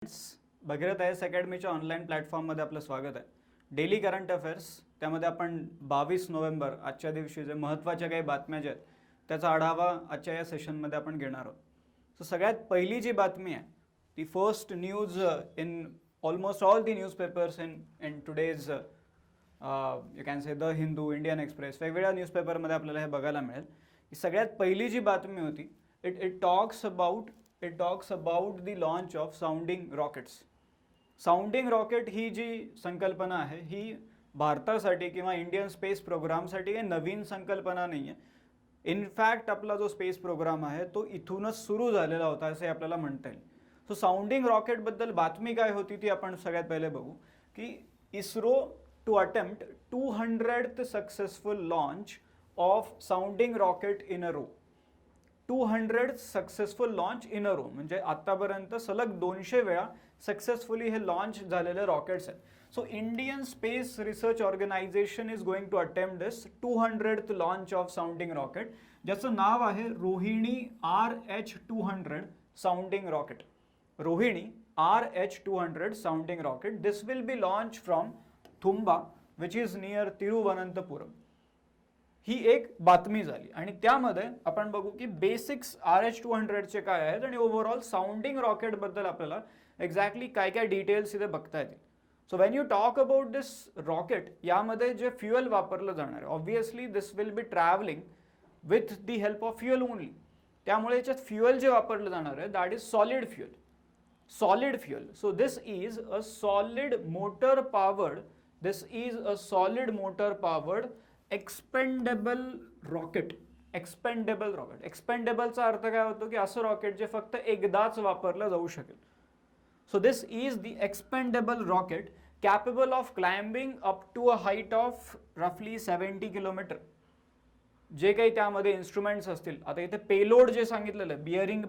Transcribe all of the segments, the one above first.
Bhagirath IS अकॅडमीच्या online प्लॅटफॉर्ममध्ये आपलं स्वागत आहे. डेली करंट अफेअर्स, त्यामध्ये आपण 22 नोव्हेंबर आजच्या दिवशी जे महत्त्वाच्या काही बातम्या ज्या आहेत त्याचा आढावा आजच्या या सेशनमध्ये आपण घेणार आहोत. सो सगळ्यात पहिली जी बातमी आहे ती first news in almost all the newspapers in today's you can say the Hindu, Indian express, वेगवेगळ्या न्यूजपेपरमध्ये आपल्याला हे बघायला मिळेल. ही सगळ्यात पहिली जी बातमी होती it talks about the launch of sounding rockets. Sounding rocket ही जी संकल्पना आहे ही भारतासाठी किंवा इंडियन स्पेस प्रोग्रामसाठी काही नवीन संकल्पना नाही आहे. इनफॅक्ट आपला जो स्पेस प्रोग्राम आहे तो इथूनच सुरू झालेला होता असे आपल्याला म्हणता येईल. सो साऊंडिंग रॉकेटबद्दल बातमी काय होती ती आपण सगळ्यात पहिले बघू की ISRO to attempt 200th successful launch of sounding rocket in a row. 200 successful launch in a row म्हणजे आतापर्यंत सलग 200 वेळा सक्सेसफुली हे लॉन्च झालेले रॉकेट्स आहेत. So Indian space research organisation is going to attempt this 200th launch of sounding rocket, ज्याचं नाव आहे Rohini RH-200 sounding rocket. Rohini RH-200 sounding rocket. This will be launch from Thumba which is near Thiruvananthapuram. ही एक बातमी झाली आणि त्यामध्ये आपण बघू की बेसिक्स RH-200चे काय आहेत आणि ओव्हरऑल साऊंडिंग रॉकेटबद्दल आपल्याला एक्झॅक्टली काय काय डिटेल्स इथे बघता येतील. So when you talk about this rocket, यामध्ये जे फ्युएल वापरलं जाणार आहे obviously this will be travelling with the help of fuel only. त्यामुळे याच्यात फ्युएल जे वापरलं जाणार आहे that is solid fuel. So this is a solid motor powered expendable rocket. एक्सपेंडेबलचा अर्थ काय होतो की असं रॉकेट जे फक्त एकदाच वापरलं जाऊ शकेल. So this is the expendable rocket capable of climbing up to a height of रफली 70 किलोमीटर. जे काही त्यामध्ये इन्स्ट्रुमेंट्स असतील, आता इथे पेलोड जे सांगितलेलं आहे bearing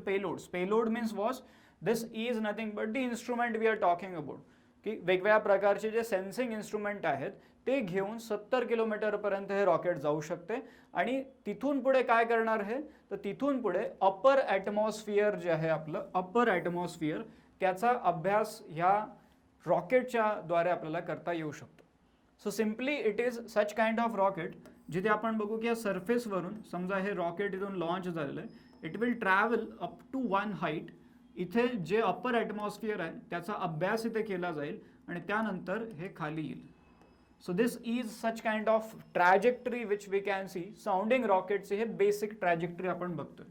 payload means was this is nothing but the instrument we are talking about, की वेगवेगळ्या प्रकारचे जे सेन्सिंग इन्स्ट्रुमेंट आहेत ते घेऊन 70 किलोमीटरपर्यंत हे रॉकेट जाऊ शकते. आणि तिथून पुढे काय करणार आहे तर तिथून पुढे अप्पर ॲटमॉस्फिअर जे आहे आपलं अप्पर ॲटमॉस्फिअर त्याचा अभ्यास ह्या रॉकेटच्या द्वारे आपल्याला करता येऊ शकतो. So simply it is such kind of rocket जिथे आपण बघू की या सरफेसवरून समजा हे रॉकेट इथून लॉन्च झालेलं आहे, it will travel up to one height. इथे जे अप्पर ॲटमॉस्फिअर आहे त्याचा अभ्यास इथे केला जाईल आणि त्यानंतर हे खाली येईल. So this is such kind of trajectory which we can see. Sounding रॉकेटचे हे बेसिक ट्रॅजेक्टरी आपण बघतोय.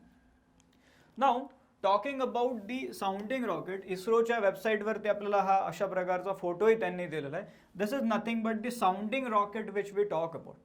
Now talking about the sounding rocket, इस्रोच्या वेबसाईटवरती आपल्याला हा अशा प्रकारचा फोटोही त्यांनी दिलेला आहे. This is nothing but the sounding rocket which we talk about.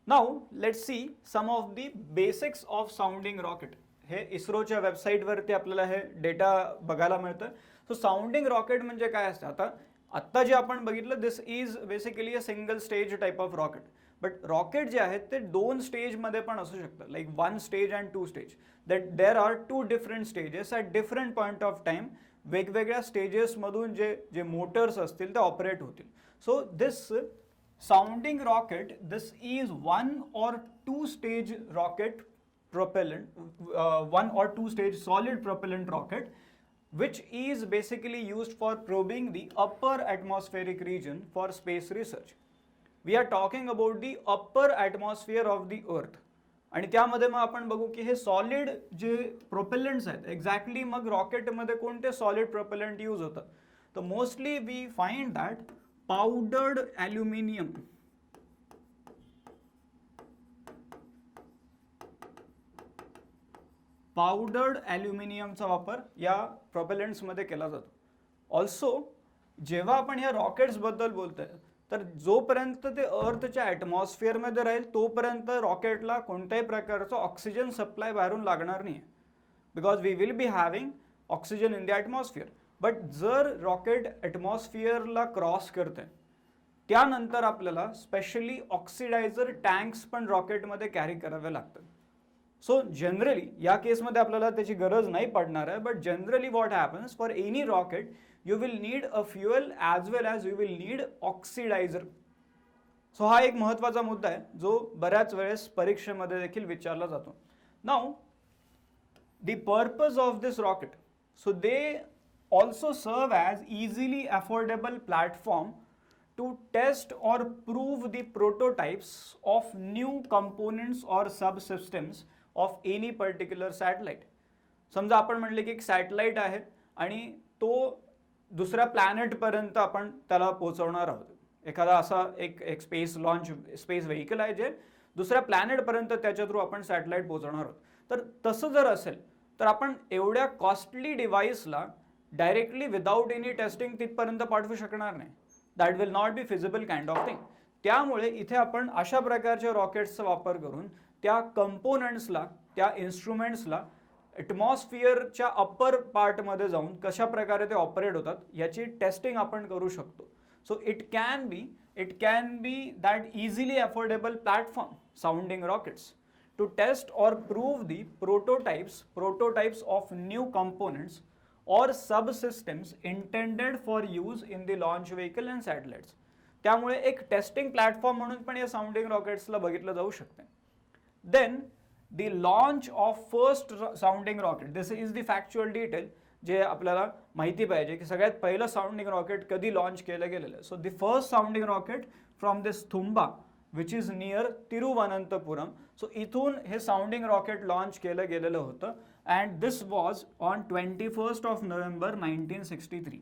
Now let's see some of the basics of sounding rocket. हे इस्रोच्या वेबसाईटवरती आपल्याला हे डेटा बघायला मिळतं. सो साऊंडिंग रॉकेट म्हणजे काय असतं, आत्ता जे आपण बघितलं this is basically a single stage type of rocket. But rocket जे आहेत ते 2 स्टेजमध्ये पण असू शकतं, like 1 stage and 2 stage. That there are 2 different stages at different point of time. वेगवेगळ्या स्टेजेसमधून जे मोटर्स असतील ते ऑपरेट होतील. So this sounding rocket this is 1 or 2 stage rocket propellant, 1 or 2 stage solid propellant rocket which is basically used for probing the upper atmospheric region for space research. We are talking about the upper atmosphere of the earth. आणि त्यामध्ये मग आपण बघू की हे solid जे प्रोपेलंट्स आहेत exactly मग रॉकेटमध्ये कोणते सॉलिड प्रोपेलंट यूज होतं तर mostly we find that powdered aluminium. Powdered ॲल्युमिनियमचा वापर या प्रोपेलंट्समध्ये केला जातो. ऑल्सो जेव्हा आपण ह्या रॉकेट्सबद्दल बोलतोय तर जोपर्यंत ते अर्थच्या ॲटमॉस्फिअरमध्ये राहील तोपर्यंत रॉकेटला कोणत्याही प्रकारचं ऑक्सिजन सप्लाय बाहेरून लागणार नाही, because we will be having oxygen in the atmosphere. But जर रॉकेट ॲटमॉस्फिअरला क्रॉस करते त्यानंतर आपल्याला स्पेशली ऑक्सिडायझर टँक्स पण रॉकेटमध्ये कॅरी करावे लागतात. सो जनरली या केसमध्ये आपल्याला त्याची गरज नाही पडणार आहे, but generally what happens for any rocket you will need a fuel as well as you will need oxidiser. सो हा एक महत्त्वाचा मुद्दा आहे जो बऱ्याच वेळेस परीक्षेमध्ये देखील विचारला जातो. Now the purpose of this rocket, so they also serve as easily affordable platform to test or prove the prototypes of new components or subsystems of any particular satellite. समजा आपण म्हणले की एक सॅटेलाइट आहे आणि तो दुसऱ्या प्लॅनेटपर्यंत आपण त्याला पोहोचवणार आहोत. एखादा असा एक स्पेस लॉन्च स्पेस व्हेकल आहे जे दुसऱ्या प्लॅनेटपर्यंत त्याच्या थ्रू आपण सॅटेलाइट पोहोचवणार आहोत. तर तसं जर असेल तर आपण एवढ्या कॉस्टली डिव्हाइसला डायरेक्टली विदाउट एनी टेस्टिंग तिथपर्यंत पाठवू शकणार नाही. That will not be feasible kind of thing. त्यामुळे इथे आपण अशा प्रकारच्या रॉकेट्सचा वापर करून त्या कंपोनंट्सला त्या इन्स्ट्रुमेंट्सला ॲटमॉस्फिअरच्या अप्पर पार्टमध्ये जाऊन कशा प्रकारे ते ऑपरेट होतात याची टेस्टिंग आपण करू शकतो. So it can be that easily affordable platform sounding rockets to test or prove the prototypes of new components or subsystems intended for use in the launch vehicle and satellites. त्यामुळे एक testing platform म्हणून पण या sounding रॉकेट्सला बघितलं जाऊ शकते. Then the launch of first sounding rocket, this is the factual detail जे आपल्याला माहिती पाहिजे की सगळ्यात पहिलं साऊंडिंग रॉकेट कधी लॉन्च केलं गेलेलं आहे. So the first sounding rocket from this Thumba which is near Thiruvananthapuram. So इथून हे साऊंडिंग रॉकेट लॉन्च केलं गेलेलं होतं and this was on 21 of November 1963.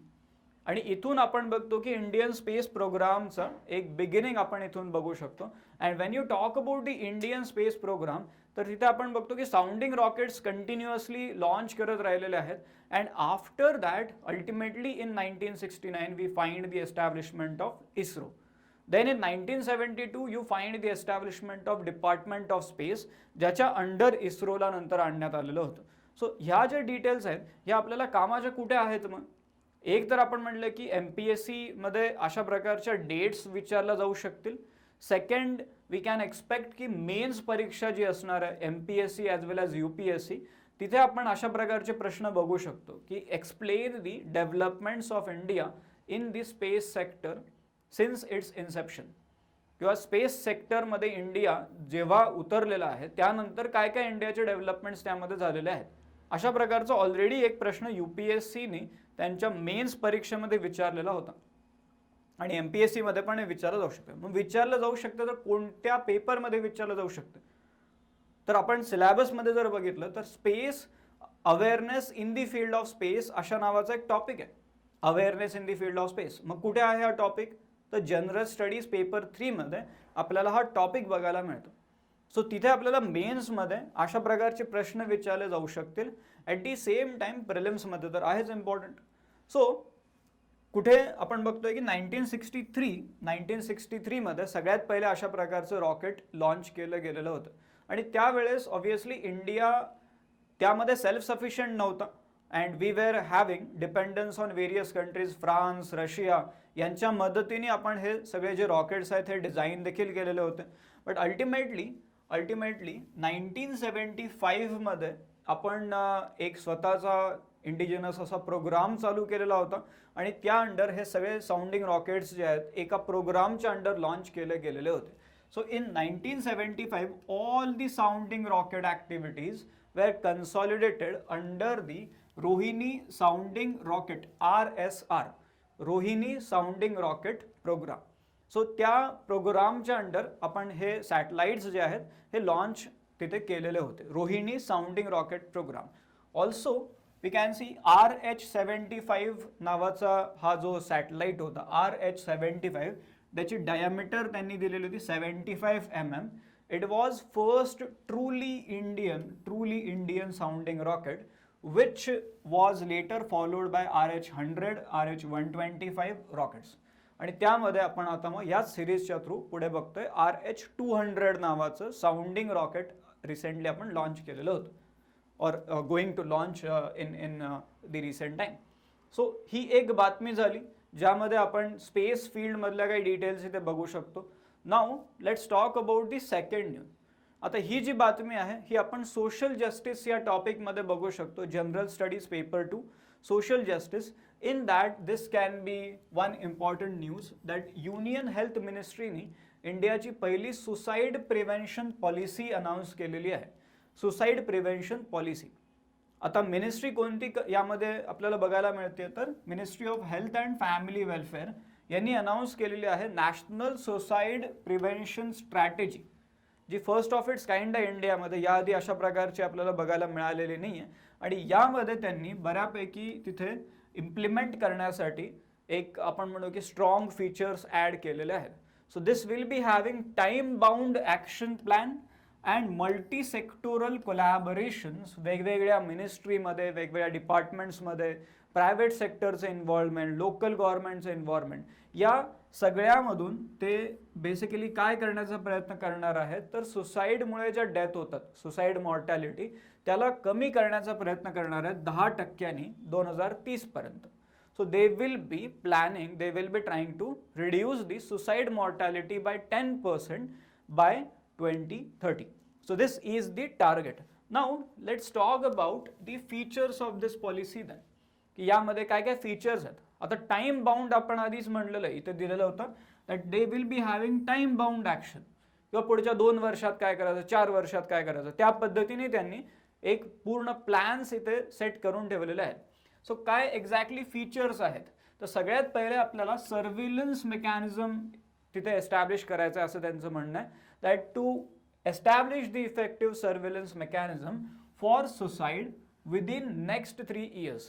आणि इथून आपण बघतो की इंडियन स्पेस प्रोग्रामचं एक बिगिनिंग आपण इथून बघू शकतो. And when you talk about the Indian space programme तर तिथे आपण बघतो की साऊंडिंग रॉकेट्स कंटिन्युअसली लॉन्च करत राहिलेले आहेत. And after that ultimately in 1969 we find the establishment of ISRO. Then in 1972 you find the establishment of Department of Space ज्याच्या under इस्रोला नंतर आणण्यात आलेलं होतं. सो ह्या ज्या डिटेल्स आहेत ह्या आपल्याला कामाच्या कुठे आहेत मग? एक तर आपण म्हणलं की MPSC मध्ये अशा प्रकारच्या डेट्स विचारल्या जाऊ शकतील. सेकंड वी कॅन एक्सपेक्ट की मेन्स परीक्षा जी असणार आहे MPSC as well as UPSC तिथे आपण अशा प्रकारचे प्रश्न बघू शकतो की explain the developments of India in the space sector since it's Inception. किंवा स्पेस सेक्टरमध्ये इंडिया जेव्हा उतरलेला आहे त्यानंतर काय काय इंडियाचे डेव्हलपमेंट्स त्यामध्ये झालेले आहेत. अशा प्रकारचा ऑलरेडी एक प्रश्न UPSCने त्यांच्या मेन्स परीक्षेमध्ये विचारलेला होता आणि MPSC मध्ये पण हे विचारलं जाऊ शकतं. मग विचारलं जाऊ शकतं तर कोणत्या पेपरमध्ये विचारलं जाऊ शकतं? तर आपण सिलेबसमध्ये जर बघितलं तर space awareness in the field of space अशा नावाचा एक टॉपिक आहे. Awareness in the field of space. मग कुठे आहे हा टॉपिक? तर जनरल स्टडीज पेपर 3 मध्ये आपल्याला हा टॉपिक बघायला मिळतो. सो तिथे आपल्याला मेन्समध्ये अशा प्रकारचे प्रश्न विचारले जाऊ शकतील. ॲट दी सेम टाइम प्रिलिम्समध्ये तर आहेच इम्पॉर्टंट. सो कुठे आपण बघतोय की 1963 मध्ये सगळ्यात पहिले अशा प्रकारचं रॉकेट लॉन्च केलं गेलेलं होतं. आणि त्यावेळेस ऑब्व्हियसली इंडिया त्यामध्ये सेल्फ सफिशियंट नव्हता and we were having dependence on various countries, France, Russia यांच्या मदतीने आपण हे सगळे जे रॉकेट्स आहेत हे डिझाईन देखील केलेले होते. बट अल्टिमेटली 1975 मध्ये आपण एक स्वतःचा इंडिजिनस असा प्रोग्राम चालू केलेला होता आणि त्या अंडर हे सगळे साऊंडिंग रॉकेट्स जे आहेत एका प्रोग्रामच्या अंडर लॉन्च केले गेलेले होते. So in 1975 all the sounding rocket activities were consolidated under the Rohini Sounding Rocket RSR, Rohini sounding rocket programme. So त्या प्रोग्रामच्या अंडर आपण हे सॅटेलाइट्स जे आहेत हे लॉन्च तिथे केलेले होते. Rohini sounding rocket programme. Also we can see RH-75 नावाचा हा जो सॅटेलाइट होता RH-75 त्याची डायमीटर त्यांनी दिलेली होती 75 mm. It was first truly Indian sounding rocket which was later followed by RH-100, RH-125 rockets. आणि त्यामध्ये आपण आता मग याच सिरीजच्या थ्रू पुढे बघतोय RH-200 नावाचं साऊंडिंग रॉकेट रिसेंटली आपण लॉन्च केलेलं होतं और going to launch in the recent time. सो ही एक बातमी झाली ज्यामध्ये आपण स्पेस फील्डमधल्या काही डिटेल्स इथे बघू शकतो. Now let's talk about the second news. आता ही जी बातमी आहे ही आपण सोशल जस्टिस या टॉपिकमध्ये बघू शकतो. General studies paper 2 social justice. In that this can be one important news that union health मिनिस्ट्रीने इंडियाची पहिली सुसाईड प्रिव्हेन्शन पॉलिसी अनाऊन्स केलेली आहे. Suicide prevention policy. आता मिनिस्ट्री कोणती यामध्ये आपल्याला बघायला मिळते, तर ministry of health and family welfare यांनी अनाऊन्स केलेली आहे नॅशनल सुसाईड प्रिव्हेन्शन स्ट्रॅटेजी, जी फर्स्ट ऑफ इट्स काइंड आहे इंडियामध्ये. याआधी अशा प्रकारची आपल्याला बघायला मिळालेली नाही आहे आणि यामध्ये त्यांनी बऱ्यापैकी तिथे इम्प्लिमेंट करण्यासाठी एक आपण म्हणू की स्ट्रॉंग फीचर्स ॲड केलेले आहेत. So this will be having time bound action plan and multi sectoral collaborations, वेगवेगळ्या मिनिस्ट्रीमध्ये, वेगवेगळ्या डिपार्टमेंट्समध्ये, प्रायव्हेट सेक्टरचं इन्व्हॉल्वमेंट, लोकल गव्हर्नमेंटचं इन्व्हॉल्वमेंट, या सगळ्यामधून ते बेसिकली काय करण्याचा प्रयत्न करणार आहेत, तर सुसाईडमुळे ज्या डेथ होतात, सुसाईड मॉर्टॅलिटी, त्याला कमी करण्याचा प्रयत्न करणार आहेत 10% 2030 पर्यंत. So they will be planning, they will be trying to reduce the suicide mortality by 10% by 2030. So this is the target. Now let's talk about the features of this policy then. की यामध्ये काय काय features आहेत. आता time bound आपण आधीच म्हणलेलं आहे, इथे दिलेलं होतं that they will be having time bound action, किंवा पुढच्या 2 वर्षात काय करायचं, 4 वर्षात काय करायचं, त्या पद्धतीने त्यांनी एक पूर्ण प्लॅन्स इथे सेट करून ठेवलेले आहेत. सो काय एक्झॅक्टली फीचर्स आहेत, तर सगळ्यात पहिले आपल्याला सर्व्हिलन्स मेकॅनिझम तिथे एस्टॅब्लिश करायचं आहे असं त्यांचं म्हणणं आहे. That to establish the effective surveillance mechanism for suicide within next 3 years.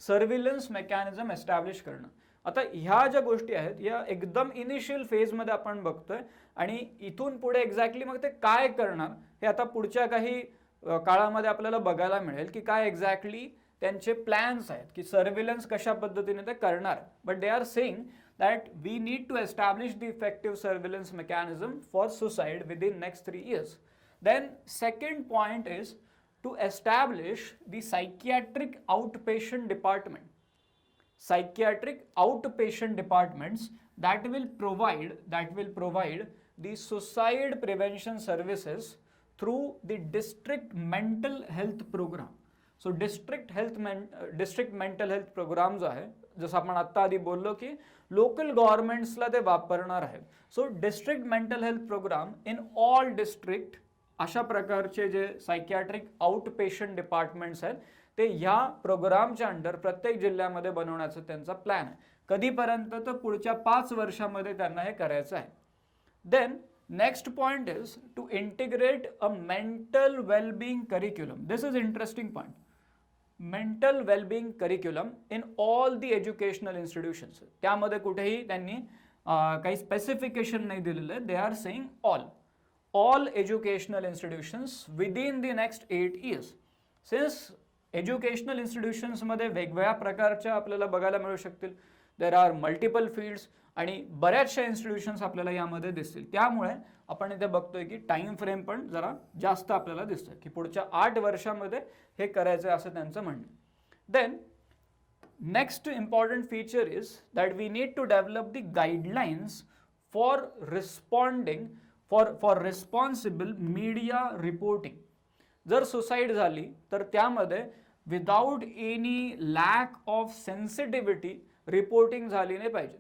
Surveillance mechanism establish करणं. आता ह्या ज्या गोष्टी आहेत या एकदम इनिशियल फेजमध्ये आपण बघतोय आणि इथून पुढे एक्झॅक्टली मग ते काय करणार हे आता पुढच्या काही काळामध्ये आपल्याला बघायला मिळेल की काय एक्झॅक्टली त्यांचे प्लॅन्स आहेत की सर्व्हिलन्स कशा पद्धतीने ते करणार. But they are saying that we need to establish the effective surveillance mechanism for suicide within next 3 years. Then second point is to establish the psychiatric outpatient department. Psychiatric outpatient departments that will provide the suicide prevention services through the district mental health program. So district mental health program जो आहे, जसं आपण आत्ता आधी बोललो की local गव्हर्नमेंट्सला ते वापरणार आहे. So district mental health programme in all district, अशा प्रकारचे जे सायकियाट्रिक आउट पेशंट डिपार्टमेंट्स आहेत ते ह्या प्रोग्रामच्या अंडर प्रत्येक जिल्ह्यामध्ये बनवण्याचा त्यांचा प्लॅन आहे. कधीपर्यंत, तर पुढच्या 5 वर्षामध्ये त्यांना हे करायचं आहे. Then next point is to integrate a mental wellbeing curriculum. This is interesting point. Mental wellbeing curriculum in all the educational institutions. त्यामध्ये कुठेही त्यांनी काही स्पेसिफिकेशन नाही दिलेलं आहे. They are saying all educational institutions within the next 8 years. Since educational institutions मध्ये वेगवेगळ्या प्रकारच्या आपल्याला बघायला मिळू शकतील, देर आर मल्टिपल फील्ड्स आणि बऱ्याचशा इन्स्टिट्यूशन्स आपल्याला यामध्ये दिसतील. त्यामुळे आपण इथे बघतोय की टाइम फ्रेम पण जरा जास्त आपल्याला दिसतोय की पुढच्या 8 वर्षामध्ये हे करायचं असं त्यांचं म्हणणं. Then next important feature is that we need to develop the guidelines for responding for responsible media reporting. जर सुसाईड झाली तर त्यामध्ये without any lack of sensitivity reporting झाली नाही पाहिजे.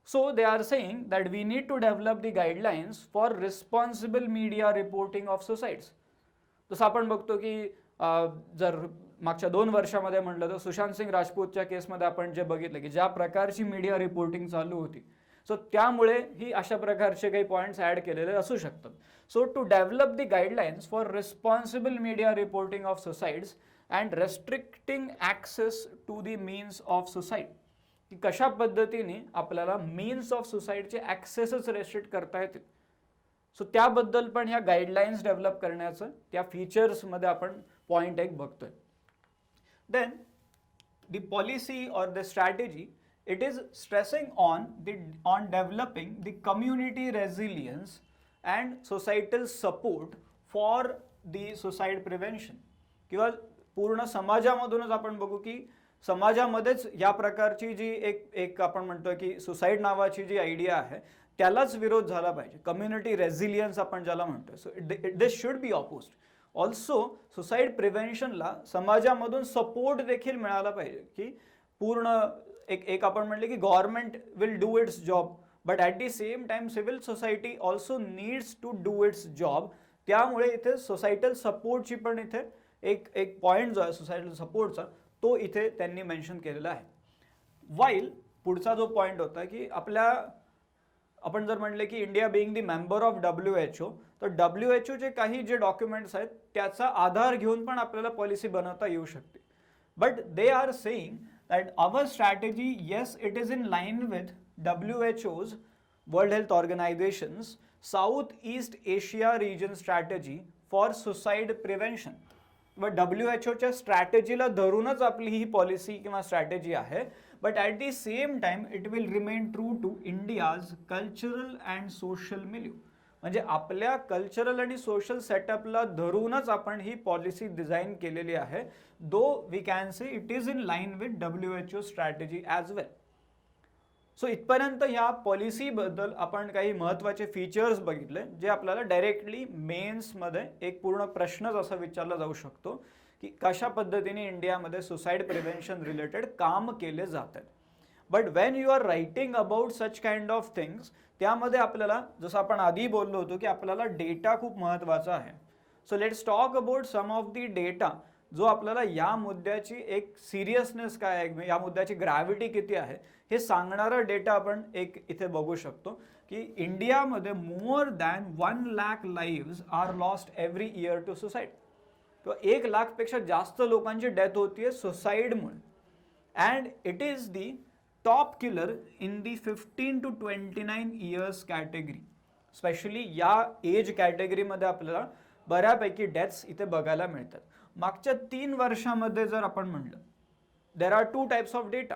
So they are saying that we need to develop the guidelines for responsible media reporting of suicides. जसं आपण बघतो की जर मागच्या 2 वर्षामध्ये म्हटलं तर सुशांत सिंग राजपूतच्या केसमध्ये आपण जे बघितलं की ज्या प्रकारची मीडिया रिपोर्टिंग चालू होती, सो त्यामुळे ही अशा प्रकारचे काही पॉईंट्स ॲड केलेले असू शकतात. So to develop the guidelines for responsible media reporting of suicides and restricting access to the means of suicide, की कशा पद्धतीने आपल्याला मीन्स ऑफ सुसाईडचे ॲक्सेसच रेस्ट्रिक्ट करता येतील. सो त्याबद्दल पण ह्या गाईडलाईन्स डेव्हलप करण्याचं त्या फीचर्समध्ये आपण पॉईंट एक बघतोय. Then the policy or the strategy, it is stressing on developing the community resilience and societal support for the suicide prevention. किंवा पूर्ण समाजामधूनच आपण बघू की समाजामध्येच या प्रकारची जी एक आपण म्हणतो की सुसाईड नावाची जी आयडिया आहे त्यालाच विरोध झाला पाहिजे. कम्युनिटी रेझिलियन्स आपण ज्याला म्हणतोय. So this should be opposed. Also suicide प्रिव्हेन्शनला समाजामधून सपोर्ट देखील मिळाला पाहिजे की पूर्ण एक आपण म्हणले की government will do its job, but at the same time civil society also needs to do its job. त्यामुळे इथे सोसायटल सपोर्टची पण इथे एक एक पॉईंट जो आहे सोसायटल सपोर्टचा तो इथे त्यांनी मेन्शन केलेला आहे. वाईल पुढचा जो पॉईंट होता की आपण जर म्हणले की India being the member of WHO, तर WHO काही जे डॉक्युमेंट्स आहेत त्याचा आधार घेऊन पण आपल्याला पॉलिसी बनवता येऊ शकते. But they are saying that our strategy, yes it is in line with WHO's World Health Organization's South East Asia region strategy for suicide prevention. व WHO स्ट्रॅटेजीला धरूनच आपली ही पॉलिसी किंवा स्ट्रॅटेजी आहे. But at the same time it will remain true to India's cultural and social milieu. म्हणजे आपल्या cultural आणि सोशल सेटअपला धरूनच आपण ही पॉलिसी डिझाईन केलेली आहे. Though we can say it is in line with WHO strategy as well. सो इथपर्यंत ह्या पॉलिसीबद्दल आपण काही महत्त्वाचे फीचर्स बघितले जे आपल्याला डायरेक्टली मेन्समध्ये एक पूर्ण प्रश्नच असा विचारला जाऊ शकतो की कशा पद्धतीने इंडियामध्ये सुसाईड प्रिव्हेन्शन रिलेटेड काम केले जातात. But when you are writing about such kind of things, त्यामध्ये आपल्याला जसं आपण आधी बोललो होतो की आपल्याला डेटा खूप महत्त्वाचा आहे. So let's talk about some of the data जो आपल्याला या मुद्द्याची एक सिरियसनेस काय आहे, या मुद्द्याची ग्रॅव्हिटी किती आहे हे सांगणारा डेटा आपण एक इथे बघू शकतो की इंडियामध्ये more than 1 lakh lives are lost every year to suicide. किंवा 1 लाखपेक्षा जास्त लोकांची डेथ होतीये सुसाईडमुळे. And it is the top killer in the 15 to 29 years category. Specially या एज कॅटेगरीमध्ये आपल्याला बऱ्यापैकी डेथ्स इथे बघायला मिळतात. मागच्या 3 वर्षामध्ये जर आपण म्हटलं, देर आर 2 टाइप्स ऑफ डेटा.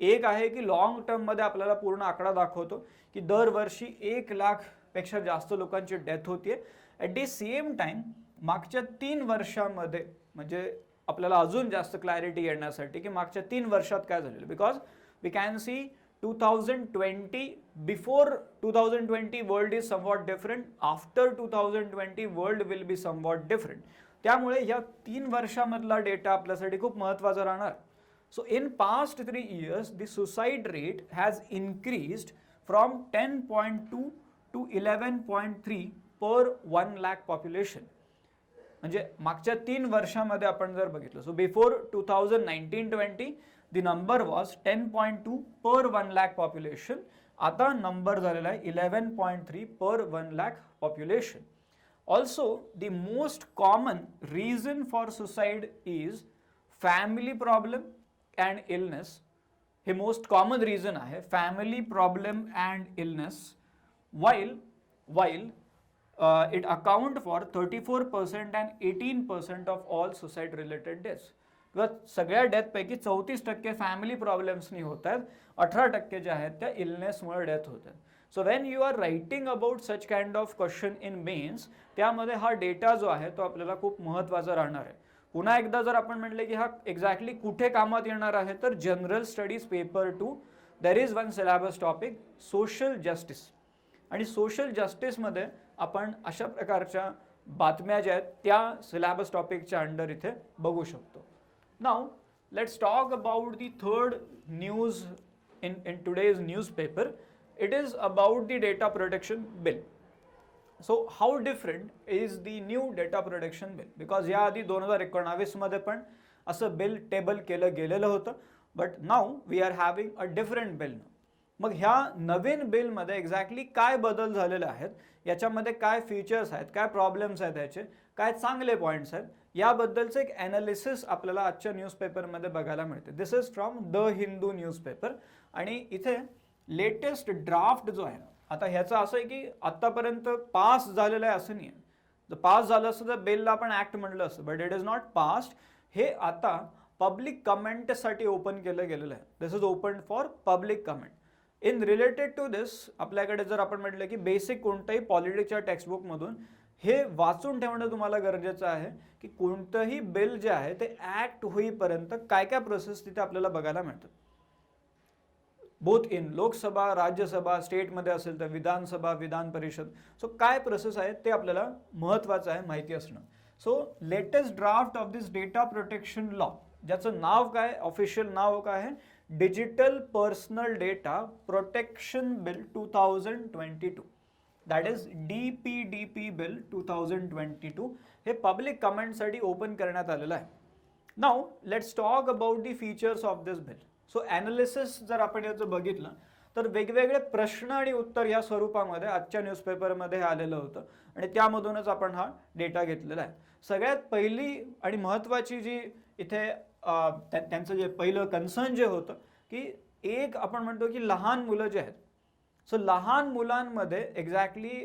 एक आहे की लॉंग टर्ममध्ये आपल्याला पूर्ण आकडा दाखवतो की दरवर्षी 1 लाखपेक्षा जास्त लोकांची डेथ होतीये. ॲट दी सेम टाइम मागच्या 3 वर्षामध्ये, म्हणजे आपल्याला अजून जास्त क्लॅरिटी येण्यासाठी की मागच्या 3 वर्षात काय झालेलं, because we can see 2020, before 2020 world is somewhat different, after 2020 world will be somewhat different. त्यामुळे या 3 वर्षामधला डेटा आपल्यासाठी खूप महत्त्वाचा राहणार. So in past 3 years, the suicide rate has increased from 10.2 to 11.3 per 1 lakh population. म्हणजे मागच्या 3 वर्षामध्ये आपण जर बघितलं, so before 2019-20 the number was 10.2 per 1 lakh population. आता नंबर झालेला आहे 11.3 per 1 lakh population. Also, the most common reason for suicide is family problem and illness. हे most common reason आहे, family problem and illness, while it account for 34% and 18% of all suicide related deaths. किंवा सगळ्या डेथपैकी 34% family प्रॉब्लेम्सनी होत आहेत, 18% जे आहेत त्या इलनेसमुळे death होत आहेत. So when you are writing about such kind of question in mains, त्यामध्ये हा डेटा जो आहे तो आपल्याला खूप महत्त्वाचा राहणार आहे. पुन्हा एकदा जर आपण म्हटले की हा एक्झॅक्टली कुठे कामात येणार आहे, तर general studies paper 2 there is one syllabus topic social justice. आणि सोशल जस्टिसमध्ये आपण अशा प्रकारच्या बातम्या ज्या आहेत त्या सिलेबस टॉपिकच्या अंडर इथे बघू शकतो. Now let's talk about the third news in today's newspaper. It is about the data protection bill. So how different is the new data protection bill, because याआधी 2019 मध्ये पण असं बिल टेबल केलं गेलेलं होतं, but now we are having a different bill. मग ह्या नवीन बिलमध्ये exactly काय बदल झालेले आहेत, याच्यामध्ये काय फीचर्स आहेत, काय प्रॉब्लेम्स आहेत, याचे काय चांगले पॉईंट्स आहेत, याबद्दलचं एक ॲनालिसिस आपल्याला आजच्या न्यूजपेपरमध्ये बघायला मिळते. This is from the Hindu newspaper. आणि इथे लेटेस्ट ड्राफ्ट जो आहे, आता ह्याचं असं आहे की आत्तापर्यंत पास झालेलं आहे असं नाही आहे. जर पास झालं असतं तर बिलला आपण ॲक्ट म्हटलं असतं, but it is not passed. हे आता पब्लिक कमेंटसाठी ओपन केलं गेलेलं आहे. This is open for public comment. In related to this आपल्याकडे जर आपण म्हटलं की बेसिक कोणत्याही पॉलिटिक्सच्या टेक्स्टबुकमधून हे वाचून ठेवणं तुम्हाला गरजेचं आहे की कोणतंही बिल जे आहे ते ॲक्ट होईपर्यंत काय काय प्रोसेस तिथे आपल्याला बघायला मिळतात. बोथ इन लोकसभा, राज्यसभा, स्टेटमध्ये असेल तर विधानसभा, विधान परिषद. सो काय प्रोसेस आहे ते आपल्याला महत्त्वाचं आहे माहिती असणं. So latest draft of this data protection law, ज्याचं नाव काय, ऑफिशियल नाव काय आहे, digital personal data protection bill 2022. That is DPDP bill 2022. हे पब्लिक कमेंटसाठी ओपन करण्यात आलेलं आहे. Now let's talk about the features of this bill. So analysis जर आपण याचं बघितलं तर वेगवेगळे प्रश्न आणि उत्तर या स्वरूपामध्ये आजच्या न्यूजपेपरमध्ये आलेलं होतं आणि त्यामधूनच आपण हा डेटा घेतलेला आहे. सगळ्यात पहिली आणि महत्त्वाची जी इथे त्यांचं जे पहिलं कन्सर्न जे होतं की एक आपण म्हणतो की लहान मुलं जे आहेत, सो लहान मुलांमध्ये एक्झॅक्टली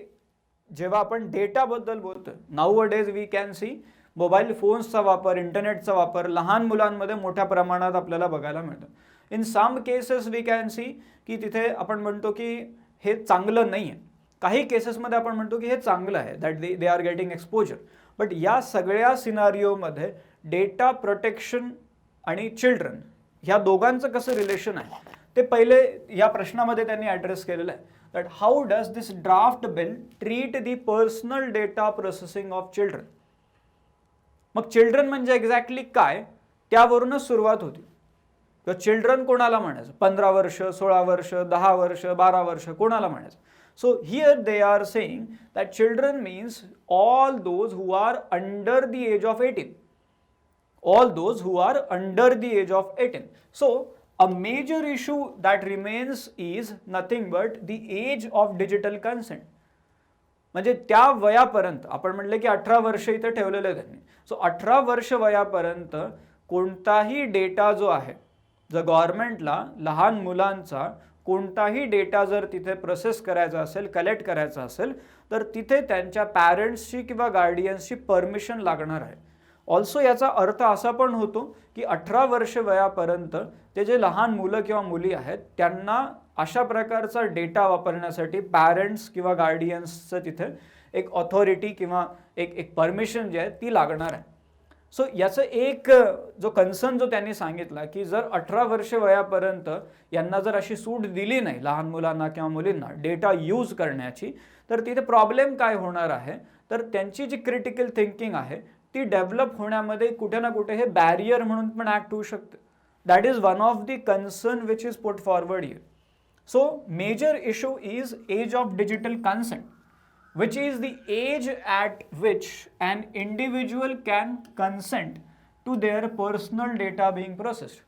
जेव्हा आपण डेटाबद्दल बोलतोय, now days we can see mobile फोन्सचा वापर, इंटरनेटचा वापर लहान मुलांमध्ये मोठ्या प्रमाणात आपल्याला बघायला मिळतं. In some cases we can see की तिथे आपण म्हणतो की हे चांगलं नाही आहे, काही केसेसमध्ये आपण म्हणतो की हे चांगलं आहे, that they are getting exposure. But या सगळ्या सिनारिओमध्ये डेटा प्रोटेक्शन आणि चिल्ड्रन ह्या दोघांचं कसं रिलेशन आहे ते पहिले या प्रश्नामध्ये त्यांनी ॲड्रेस केलेलं आहे. That how does this draft bill treat the personal data processing of children. मग चिल्ड्रन म्हणजे एक्झॅक्टली काय त्यावरूनच सुरुवात होती. किंवा चिल्ड्रन कोणाला म्हणायचं, 15 वर्ष, 16 वर्ष, 10 वर्ष, 12 वर्ष कोणाला म्हणायचं. So here they are saying that children means all those who are under the age of 18. All those who are under the age of 18. So a major issue that remains is nothing but the age of digital consent. म्हणजे त्या वयापर्यंत आपण म्हटलं की 18 वर्ष इथे ठेवलेलं आहे त्यांनी. सो 18 वर्ष वयापर्यंत कोणताही डेटा जो आहे, जर गव्हर्नमेंटला लहान मुलांचा कोणताही डेटा जर तिथे प्रोसेस करायचा असेल, कलेक्ट करायचा असेल, तर तिथे त्यांच्या पॅरेंट्सची किंवा गार्डियन्सची परमिशन लागणार आहे. ऑल्सो याचा अर्थ असा पण होतो की 18 वर्ष वयापर्यंत ते जे लहान मुलं किंवा मुली आहेत त्यांना अशा प्रकारचा डेटा वापरण्यासाठी पॅरेंट्स किंवा गार्डियन्सचं तिथे एक ऑथॉरिटी किंवा एक परमिशन जी आहे ती लागणार आहे. सो याचं एक जो कन्सर्न जो त्यांनी सांगितला की जर 18 वर्ष वयापर्यंत यांना जर अशी सूट दिली नाही लहान मुलांना किंवा मुलींना डेटा यूज करण्याची, तर तिथे प्रॉब्लेम काय होणार आहे, तर त्यांची जी क्रिटिकल थिंकिंग आहे ती डेव्हलप होण्यामध्ये कुठे ना कुठे हे बॅरियर म्हणून पण ॲक्ट होऊ शकते. That is one of the concern which is put forward here. So major issue is age of digital consent, which is the age at which an individual can consent to their personal data being processed.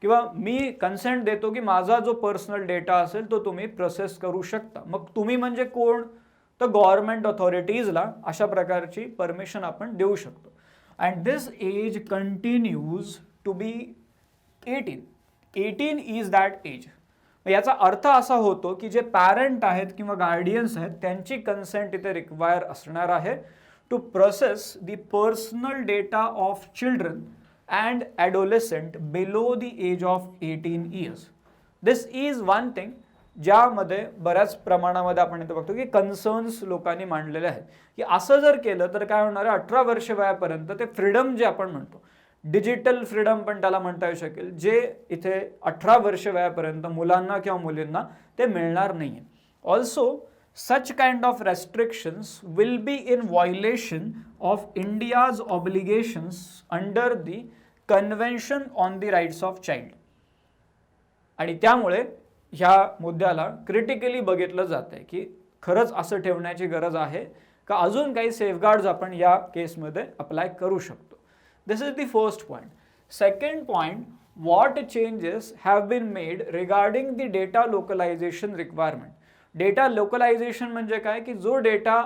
किंवा मी consent देतो की माझा जो personal data असेल तो तुम्ही process करू शकता. मग तुम्ही म्हणजे कोण, तर गव्हर्नमेंट ऑथॉरिटीजला अशा प्रकारची परमिशन आपण देऊ शकतो. And this age continues to be 18. 18 is that age. याचा अर्थ असा होतो की जे पॅरेंट आहेत किंवा गार्डियन्स आहेत त्यांची कन्सेंट इथे रिक्वायर असणार आहे to process the personal data of children and adolescent below the age of 18 years. This is one thing ज्यामध्ये बऱ्याच प्रमाणामध्ये आपण इथे बघतो की कन्सर्न्स लोकांनी मांडलेले आहेत की असं जर केलं तर काय होणार आहे, 18 वर्ष वयापर्यंत ते फ्रीडम जे आपण म्हणतो, डिजिटल फ्रीडम पण त्याला म्हणता येऊ शकेल, जे इथे 18 वर्ष वयापर्यंत मुलांना किंवा मुलींना ते मिळणार नाही आहे. Also such kind of restrictions will be in violation of India's obligations under the convention on the rights of child. आणि त्यामुळे ह्या मुद्द्याला क्रिटिकली बघितलं जात आहे की खरंच असं ठेवण्याची गरज आहे का, अजून काही सेफगार्ड्स आपण या केसमध्ये अप्लाय करू शकतो. This is the first point. Second point, what changes have been made regarding the data localization requirement. Data localization म्हणजे काय की जो डेटा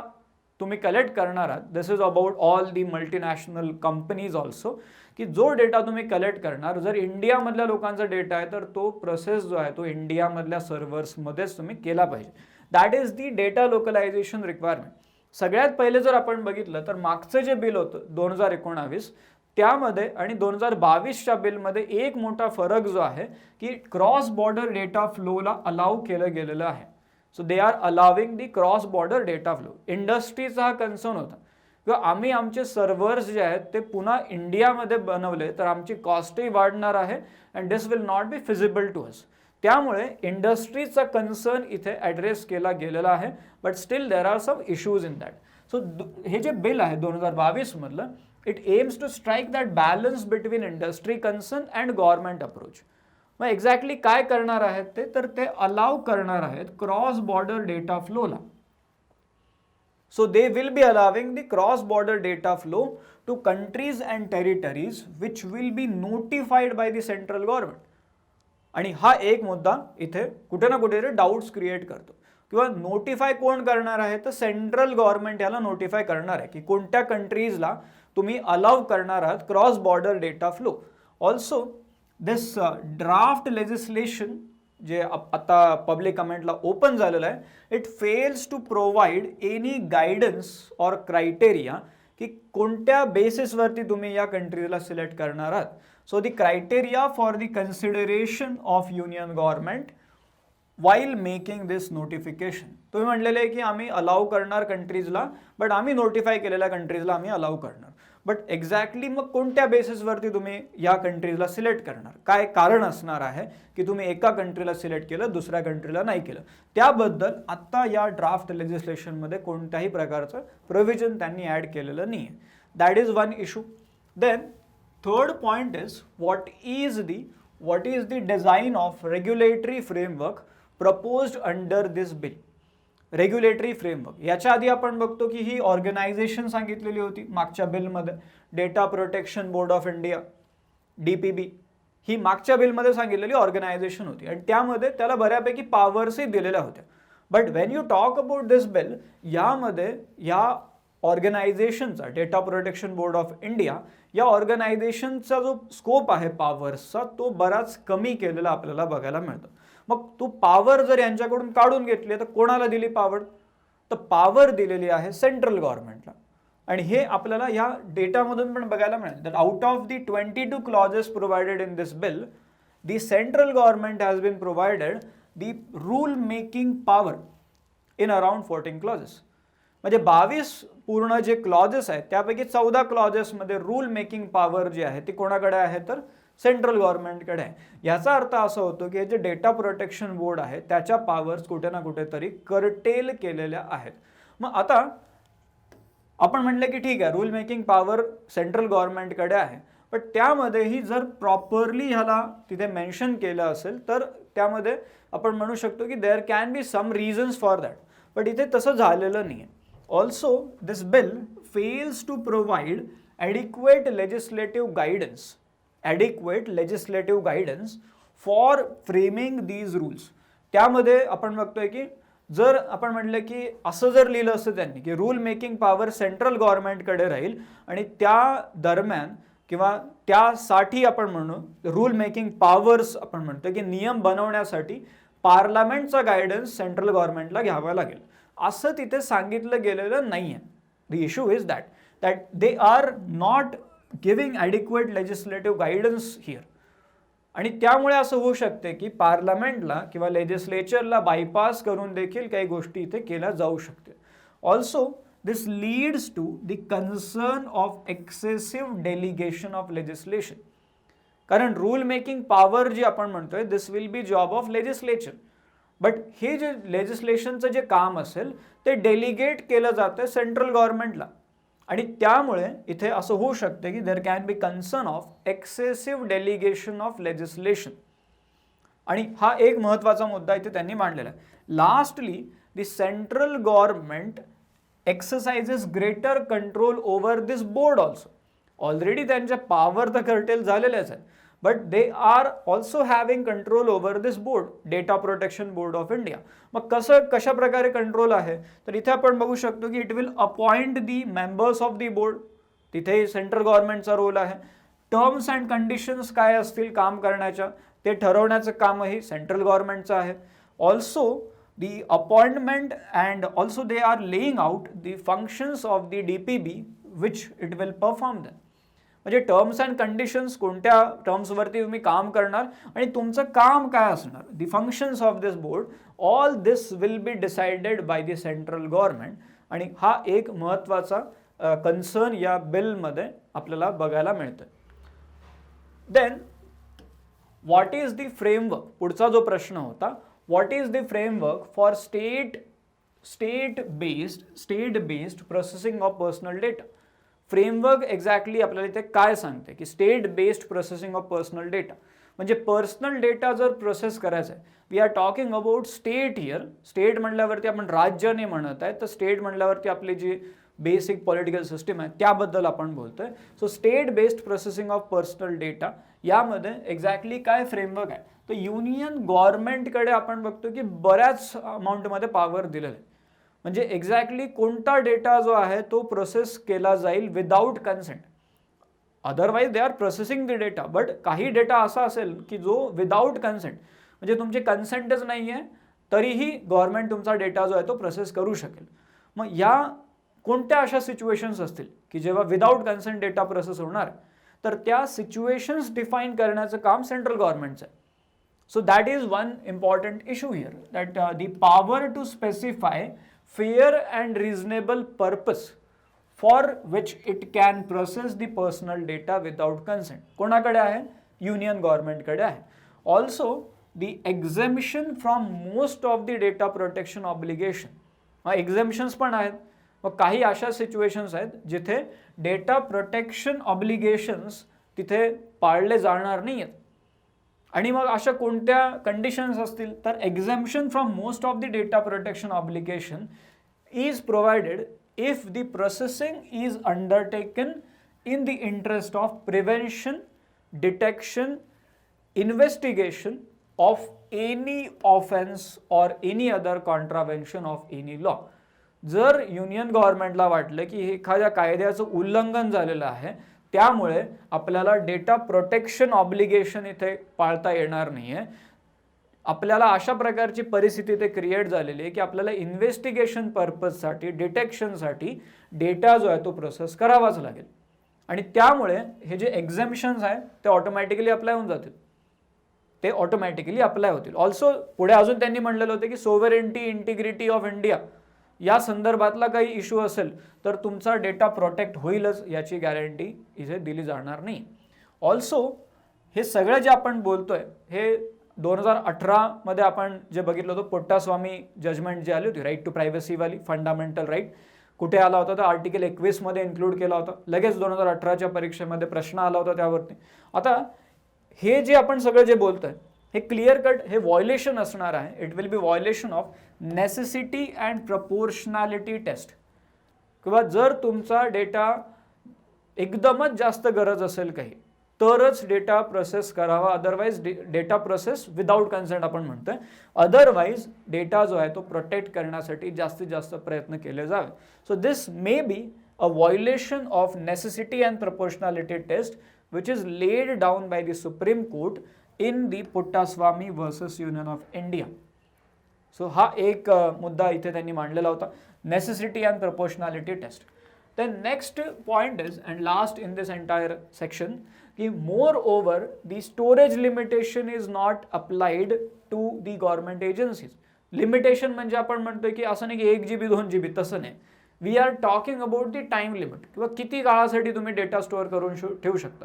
तुम्ही कलेक्ट करणार आहात, this is about all the multinational companies also, की जो डेटा तुम्ही कलेक्ट करणार, जर इंडियामधल्या लोकांचा डेटा आहे तर तो प्रोसेस जो आहे तो इंडियामधल्या सर्व्हर्समध्येच तुम्ही केला पाहिजे. That is the data localisation requirement. सगळ्यात पहिले जर आपण बघितलं तर मागचं जे बिल होतं 2019 त्यामध्ये आणि 2022च्या बिलमध्ये एक मोठा फरक जो आहे की क्रॉस बॉर्डर डेटा फ्लोला अलाउ केलं गेलेलं आहे. So they are allowing the cross border data flow. इंडस्ट्रीचा हा कन्सर्न होता किंवा आम्ही आमचे सर्व्हर्स जे आहेत ते पुन्हा इंडियामध्ये बनवले तर आमची कॉस्टही वाढणार आहे and this will not be feasible to us. त्यामुळे इंडस्ट्रीचा कन्सर्न इथे ॲड्रेस केला गेलेला आहे, but still there are some issues in that. So हे जे बिल आहे 2022 मधलं, it aims to strike that balance between industry concern and government approach. मग एक्झॅक्टली काय करणार आहेत ते, तर ते अलाव करणार आहेत क्रॉस बॉर्डर डेटा फ्लोला. So they will be allowing the cross-border data flow to countries and territories which will be notified by the central government. आणि हा एक मुद्दा इथे कुठे ना कुठे डाऊट्स क्रिएट करतो, किंवा नोटिफाय कोण करणार आहे, तर सेंट्रल गव्हर्नमेंट याला नोटिफाय करणार आहे की कोणत्या कंट्रीजला तुम्ही अलाउ करणार आहात cross border data flow. Also this draft legislation जे आता पब्लिक कमेंटला ओपन झालेलं आहे, it fails to provide any guidance or criteria की कोणत्या बेसिसवरती तुम्ही या कंट्रीजला सिलेक्ट करणार आहात. So the criteria for the consideration of union government while making this notification, तुम्ही म्हणलेले आहे की आम्ही अलाउ करणार कंट्रीजला, बट आम्ही नोटिफाय केलेल्या कंट्रीजला आम्ही अलाउ करणार. बट एक्झॅक्टली मग कोणत्या बेसिसवरती तुम्ही या कंट्रीजला सिलेक्ट करणार, काय कारण असणार आहे की तुम्ही एका कंट्रीला सिलेक्ट केलं दुसऱ्या कंट्रीला नाही केलं, त्याबद्दल आत्ता या ड्राफ्ट लेजिस्लेशनमध्ये कोणत्याही प्रकारचं प्रोव्हिजन त्यांनी ॲड केलेलं नाही आहे. That is one issue. Then third point is what is the design of regulatory framework proposed under this bill. Regulatory framework याच्या आधी आपण बघतो की ही ऑर्गनायझेशन सांगितलेली होती मागच्या बिलमध्ये, data protection board of India DPB, ही मागच्या बिलमध्ये सांगितलेली ऑर्गनायझेशन होती आणि त्यामध्ये त्याला बऱ्यापैकी पॉवर्सही दिलेल्या होत्या. But when you talk about this bill, यामध्ये या ऑर्गनायझेशनचा, data protection board of India या ऑर्गनायझेशनचा जो स्कोप आहे पॉवर्सचा, तो बराच कमी केलेला आपल्याला बघायला मिळतो. मग तू पॉवर जर यांच्याकडून काढून घेतली तर कोणाला दिली पॉवर, तर पॉवर दिलेली आहे सेंट्रल गव्हर्नमेंटला. आणि हे आपल्याला या डेटामधून पण बघायला मिळेल that out of the 22 clauses provided in this bill, the central government has been provided the rule making power in around 14 clauses. म्हणजे 22 पूर्ण जे क्लॉजेस आहेत त्यापैकी 14 क्लॉजेसमध्ये रूल मेकिंग पॉवर जी आहे ती कोणाकडे आहे, तर सेंट्रल गव्हर्नमेंटकडे आहे. याचा अर्थ असा होतो की जे डेटा प्रोटेक्शन बोर्ड आहे त्याच्या पॉवर्स कुठे ना कुठेतरी कर्टेल केलेल्या आहेत. मग आता आपण म्हटलं की ठीक आहे रूल मेकिंग पॉवर सेंट्रल गव्हर्नमेंटकडे आहे, पण त्यामध्येही जर प्रॉपरली ह्याला तिथे मेन्शन केलं असेल तर त्यामध्ये आपण म्हणू शकतो की there can be some reasons for that, but इथे तसं झालेलं नाही आहे. Also this bill fails to provide adequate legislative guidance for framing these rules. त्यामध्ये आपण बघतोय की जर आपण म्हटलं की असं जर लिहिलं असतं त्यांनी की रूल मेकिंग पॉवर सेंट्रल गव्हर्नमेंटकडे राहील आणि त्या दरम्यान किंवा त्यासाठी आपण म्हणू रूल मेकिंग पॉवर्स आपण म्हणतो की नियम बनवण्यासाठी पार्लमेंटचा गायडन्स सेंट्रल गव्हर्नमेंटला घ्यावा लागेल, असं तिथे सांगितलं गेलेलं नाही आहे. The issue is that they are not giving adequate legislative guidance here. आणि त्यामुळे असं होऊ शकते की पार्लमेंटला किंवा लेजिस्लेचरला बायपास करून देखील काही गोष्टी इथे केल्या जाऊ शकते. Also this leads to the concern of excessive delegation of legislation. कारण रूल मेकिंग पॉवर जी आपण म्हणतोय this will be job of legislature, but हे जे लेजिस्लेशनचं जे काम असेल ते डेलिगेट केलं जातं सेंट्रल गव्हर्नमेंटला. आणि त्यामुळे इथे असं होऊ शकते की there can be concern of excessive delegation of legislation. आणि हा एक महत्त्वाचा मुद्दा इथे त्यांनी मांडलेला आहे. Lastly the central government exercises greater control over this board also. Already त्यांच्या पॉवर तर कर्टेल झालेल्याच आहेत, but they are also having control over this board, data protection board of India. मग कशा प्रकारे कंट्रोल आहे, तर इथे आपण बघू शकतो की it will appoint the members of the board. तिथे सेंट्रल गव्हर्नमेंटचा रोल आहे. टर्म्स अँड कंडिशन्स काय असतील काम करण्याच्या ते ठरवण्याचं कामही सेंट्रल गव्हर्नमेंटचं आहे. Also the appointment and also they are laying out the functions of the DPB which it will perform them. म्हणजे टर्म्स अँड कंडिशन्स, कोणत्या टर्म्सवरती तुम्ही काम करणार आणि तुमचं काम काय असणार, the functions of this board, all this will be decided by the central government. आणि हा एक महत्त्वाचा कन्सर्न या बिलमध्ये आपल्याला बघायला मिळतं. Then what is the framework, पुढचा जो प्रश्न होता, what is the framework for state based processing of personal data. Framework exactly आपल्याला इथे काय सांगते की state based processing of personal data म्हणजे पर्सनल डेटा जर प्रोसेस करायचा आहे, we are talking about state here. State म्हणल्यावरती आपण राज्य नाही म्हणत आहे, तर स्टेट म्हणल्यावरती आपली जी बेसिक पॉलिटिकल सिस्टीम आहे त्याबद्दल आपण बोलतोय. So state based processing of personal data, यामध्ये एक्झॅक्टली काय फ्रेमवर्क आहे, तर युनियन गव्हर्नमेंटकडे आपण बघतो की बऱ्याच अमाऊंटमध्ये पॉवर दिलेलं आहे. म्हणजे एक्झॅक्टली कोणता डेटा जो आहे तो प्रोसेस केला जाईल without consent. Otherwise they are processing the data, but काही डेटा असा असेल की जो विदाऊट कन्सेंट, म्हणजे तुमचे कन्सेंटच नाही आहे तरीही गव्हर्नमेंट तुमचा डेटा जो आहे तो प्रोसेस करू शकेल. मग या कोणत्या अशा सिच्युएशन्स असतील की जेव्हा विदाऊट कन्सेंट डेटा प्रोसेस होणार, तर त्या सिच्युएशन्स डिफाईन करण्याचं काम सेंट्रल गव्हर्नमेंटचं आहे. So that is one important issue here, that the power to specify fair and reasonable purpose for which it can process the personal data without consent कोणाकडे आहे, union गव्हर्नमेंटकडे आहे. Also the exemption from most of the data protection obligation, एक्झेम्पशन्स पण आहेत. मग काही अशा situations आहेत जिथे डेटा प्रोटेक्शन ऑब्लिगेशन्स तिथे पाळले जाणार नाही आहेत. आणि मग अशा कोणत्या कंडिशन्स असतील, तर exemption from most of the data protection obligation is provided if the processing is undertaken in the interest of prevention, detection, investigation of any offence or any other contravention of any law. जर union गव्हर्नमेंटला वाटलं की एखाद्या कायद्याचं उल्लंघन झालेलं आहे, त्यामुळे आपल्याला डेटा प्रोटेक्शन ऑब्लिगेशन इथे पाळता येणार नाही आहे, आपल्याला अशा प्रकारची परिस्थिती ते क्रिएट झालेली आहे की आपल्याला इन्व्हेस्टिगेशन पर्पजसाठी, डिटेक्शनसाठी डेटा जो आहे तो प्रोसेस करावाच लागेल. आणि त्यामुळे हे जे एक्झेम्पशन्स आहेत ते ऑटोमॅटिकली अप्लाय होऊन जातील, ते ऑटोमॅटिकली अप्लाय होतील. ऑल्सो पुढे अजून त्यांनी म्हणलेलं होतं की सोव्हरेनिटी, इंटिग्रिटी ऑफ इंडिया या संदर्भातला काही इश्यू असेल तर तुमचा डेटा प्रोटेक्ट होईलच, याची गॅरंटी इथे दिली जाणार नाही. ऑल्सो हे सगळं जे आपण बोलतोय हे 2018 आपण जे बघितलं होतं पोट्टास्वामी जजमेंट जी आली होती, राईट टू प्रायव्हसीवाली, फंडामेंटल राईट, कुठे आला होता तर आर्टिकल 21 इन्क्लूड केला होता. लगेच 2018च्या परीक्षेमध्ये प्रश्न आला होता त्यावरती. आता हे जे आपण सगळं जे बोलतोय हे क्लिअर कट हे व्हायोलेशन असणार आहे. It will be violation of necessity and proportionality test. किंवा जर तुमचा डेटा एकदमच जास्त गरज असेल काही तरच डेटा प्रोसेस करावा, otherwise data process without consent आपण म्हणतोय. अदरवाईज डेटा जो आहे तो प्रोटेक्ट करण्यासाठी जास्तीत जास्त प्रयत्न केले जावे. So this may be a violation of necessity and proportionality test which is laid down by the Supreme Court in the Puttaswamy versus Union of India. सो हा एक मुद्दा इथे त्यांनी मांडलेला होता, necessity and proportionality test. Then next point is, and last in this entire section, कि moreover the storage limitation is not applied to the government agencies. Limitation म्हणजे आपण म्हणतोय की असं नाही की 1 GB 2 GB, तसं नाही. We are talking about the time limit, किंवा किती काळासाठी तुम्ही डेटा स्टोअर करून ठेवू शकता.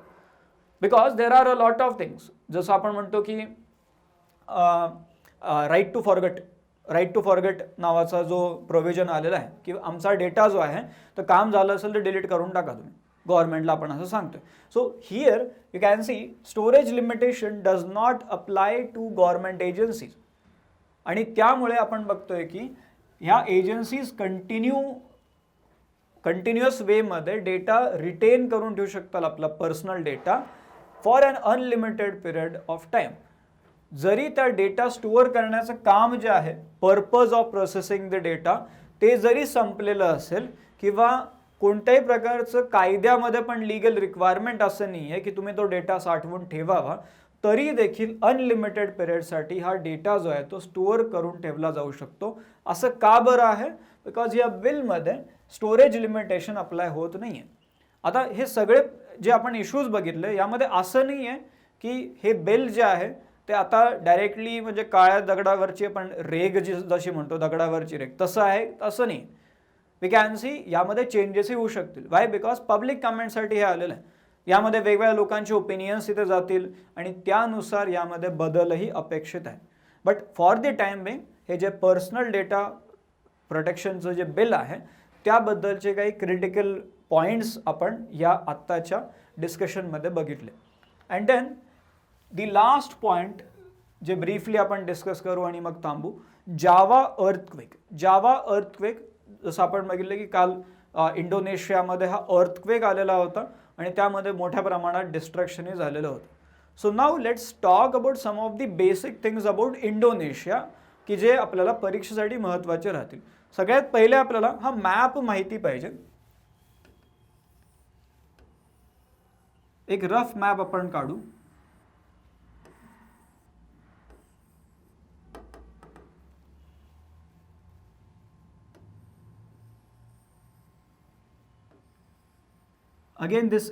Because there are a lot of things, जसं आपण म्हणतो की राईट टू फॉरगेट नावाचा जो प्रोव्हिजन आलेला आहे की आमचा डेटा जो आहे तर काम झालं असेल तर डिलीट करून टाका तुम्ही, गव्हर्नमेंटला आपण असं सांगतोय. So here you can see storage limitation does not apply to government agencies. आणि त्यामुळे आपण बघतोय की ह्या एजन्सीज कंटिन्युअस वेमध्ये डेटा रिटेन करून ठेवू शकतात, आपला personal data, for an unlimited period of time. जरी त्या डेटा स्टोअर करण्याचं काम जे आहे, purpose of processing the data, ते जरी संपलेलं असेल किंवा कोणत्याही प्रकारचं कायद्यामध्ये पण लीगल रिक्वायरमेंट असं नाही आहे की तुम्ही तो डेटा साठवून ठेवावा, तरी देखील अनलिमिटेड पिरियडसाठी हा डेटा जो आहे तो स्टोअर करून ठेवला जाऊ शकतो. असं का बरं आहे? बिकॉज या बिलमध्ये स्टोरेज लिमिटेशन अप्लाय होत नाही आहे. आता हे सगळे जे आपण इश्यूज बघितले यामध्ये असं नाही आहे की हे बिल जे आहे ते आता डायरेक्टली म्हणजे काळ्या दगडावरची पण रेग जशी म्हणतो, दगडावरची रेग, तसं आहे असं नाही. वी कॅन सी यामध्ये चेंजेसही होऊ शकतील. वाय? बिकॉज पब्लिक कमेंटसाठी हे आलेलं आहे. यामध्ये वेगवेगळ्या लोकांचे ओपिनियन्स इथे जातील आणि त्यानुसार यामध्ये बदलही अपेक्षित आहे. But for the time being हे जे पर्सनल डेटा प्रोटेक्शनचं जे बिल आहे त्याबद्दलचे काही क्रिटिकल पॉईंट्स आपण या आत्ताच्या डिस्कशनमध्ये बघितले. And then the last point जे ब्रीफली आपण डिस्कस करू आणि मग थांबू, जावा अर्थक्वेक. जावा अर्थक्वेक जसं आपण बघितलं की काल इंडोनेशियामध्ये हा अर्थक्वेक आलेला होता आणि त्यामध्ये मोठ्या प्रमाणात डिस्ट्रक्शनही झालेलं होतं. So now let's talk about some of the basic things about Indonesia की जे आपल्याला परीक्षेसाठी महत्त्वाचे राहतील. सगळ्यात पहिले आपल्याला हा मॅप माहिती पाहिजे. एक रफ मॅप आपण काढू. Again this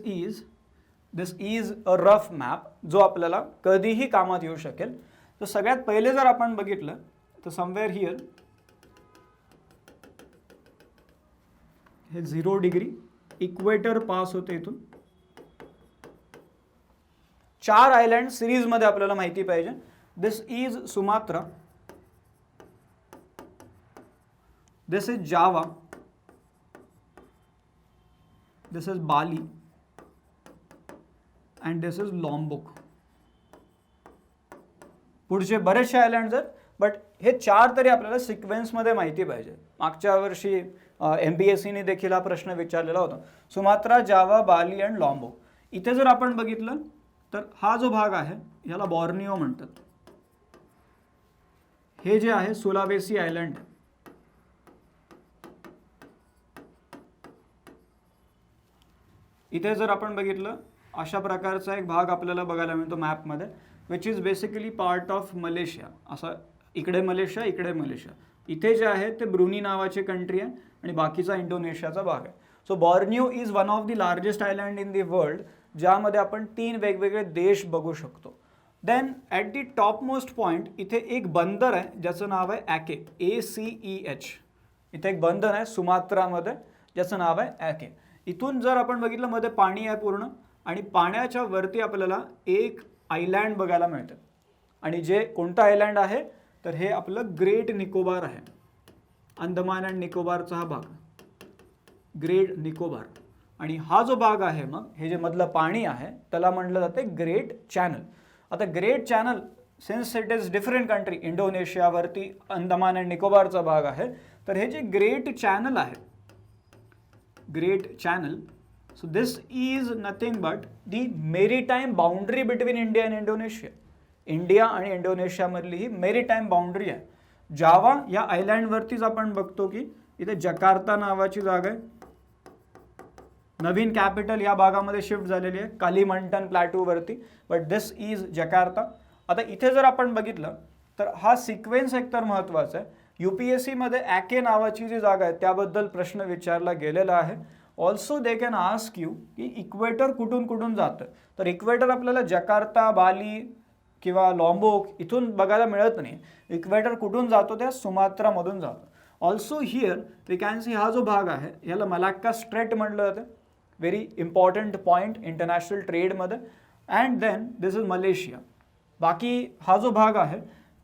is a rough map जो आपल्याला कधीही कामात येऊ शकेल. तर सगळ्यात पहिले जर आपण बघितलं तर समवेअर हिअर हे 0 डिग्री इक्वेटर पास होते इथून. 4 आयलँड सिरीजमध्ये आपल्याला माहिती पाहिजे. This is Sumatra, this is Java, this is Bali and this is Lombok. पुढचे बरेचसे आयलँड्स आहेत बट हे 4 तरी आपल्याला सिक्वेन्समध्ये माहिती पाहिजे. मागच्या वर्षी MPSCने देखील हा प्रश्न विचारलेला होता. Sumatra, Java, Bali and Lombok. इथे जर आपण बघितलं तर हा जो भाग आहे याला बॉर्नियो म्हणतात. हे जे आहे सुलावेसी आयलँड. इथे जर आपण बघितलं अशा प्रकारचा एक भाग आपल्याला बघायला मिळतो मॅपमध्ये, which is basically part of Malaysia. असा इकडे मलेशिया, इकडे मलेशिया. इथे जे आहे ते ब्रुनी नावाची कंट्री आहे आणि बाकीचा इंडोनेशियाचा भाग आहे. So Borneo is one of the largest island in the world, ज्यामध्ये आपण 3 वेगवेगळे देश बघू शकतो. Then at the top most point इथे एक बंदर आहे ज्याचं नाव आहे ॲके, ACEH. इथे एक बंदर आहे सुमात्रामध्ये ज्याचं नाव आहे ॲके. इथून जर आपण बघितलं मध्ये पाणी आहे पूर्ण आणि पाण्याच्या वरती आपल्याला एक आयलँड बघायला मिळतं आणि जे कोणतं आयलँड आहे तर हे आपलं ग्रेट निकोबार आहे. अंदमान अँड निकोबारचा हा भाग, ग्रेट निकोबार. आणि हा जो भाग आहे मग हे जे मधलं पाणी आहे त्याला म्हटलं जाते ग्रेट चॅनल. आता great channel since it is different country, इंडोनेशियावरती अंदमान अँड निकोबारचा भाग आहे, तर हे जे ग्रेट चॅनल आहे, great channel, so this is nothing but the maritime boundary between India and Indonesia. India आणि इंडोनेशियामधली ही मेरीटाईम बाउंड्री आहे. जावा या आयलँडवरतीच आपण बघतो की इथे जकार्ता नावाची जागा आहे. नवीन कॅपिटल या भागामध्ये शिफ्ट झालेली आहे कालिमंटन प्लॅटूवरती, बट दिस इज जकार्ता. आता इथे जर आपण बघितलं तर हा सिक्वेन्स एकतर महत्त्वाचा आहे. UPSCमध्ये ॲके नावाची जी जागा आहे त्याबद्दल प्रश्न विचारला गेलेला आहे. Also they can ask you की इक्वेटर कुठून कुठून जातं. तर इक्वेटर आपल्याला जकार्ता, बाली किंवा लॉम्बोक इथून बघायला मिळत नाही. इक्वेटर कुठून जातो त्या सुमात्रामधून जातो. Also here we can see हा जो भाग आहे याला मलाक्का स्ट्रेट म्हटलं जातं. व्हेरी इम्पॉर्टंट पॉईंट इंटरनॅशनल ट्रेडमध्ये. And then this is Malaysia. बाकी हा जो भाग आहे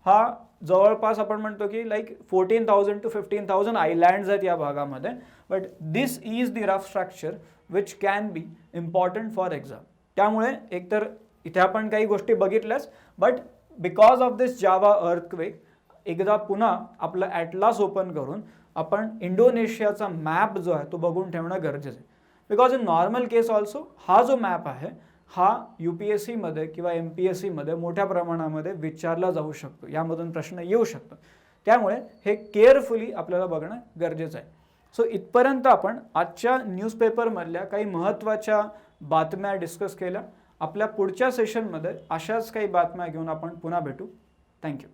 हा जवळपास आपण म्हणतो की लाईक 14,000 to 15,000 आयलँड्स आहेत या भागामध्ये. But this is the rough structure which can be important for exam. त्यामुळे एकतर इथे आपण काही गोष्टी बघितल्याच, but because of this Java earthquake एकदा पुन्हा आपलं ॲटलास ओपन करून आपण इंडोनेशियाचा मॅप जो आहे तो बघून ठेवणं गरजेचं आहे. Because in normal case also हा जो मॅप आहे हा UPSCमध्ये किंवा MPSCमध्ये मोठ्या प्रमाणामध्ये विचारला जाऊ शकतो. यामधून प्रश्न येऊ शकतो. त्यामुळे हे केअरफुली आपल्याला बघणं गरजेचं आहे. सो इथपर्यंत आपण आजच्या न्यूजपेपरमधल्या काही महत्त्वाच्या बातम्या डिस्कस केल्या. आपल्या पुढच्या सेशनमध्ये अशाच काही बातम्या घेऊन आपण पुन्हा भेटू. थँक्यू.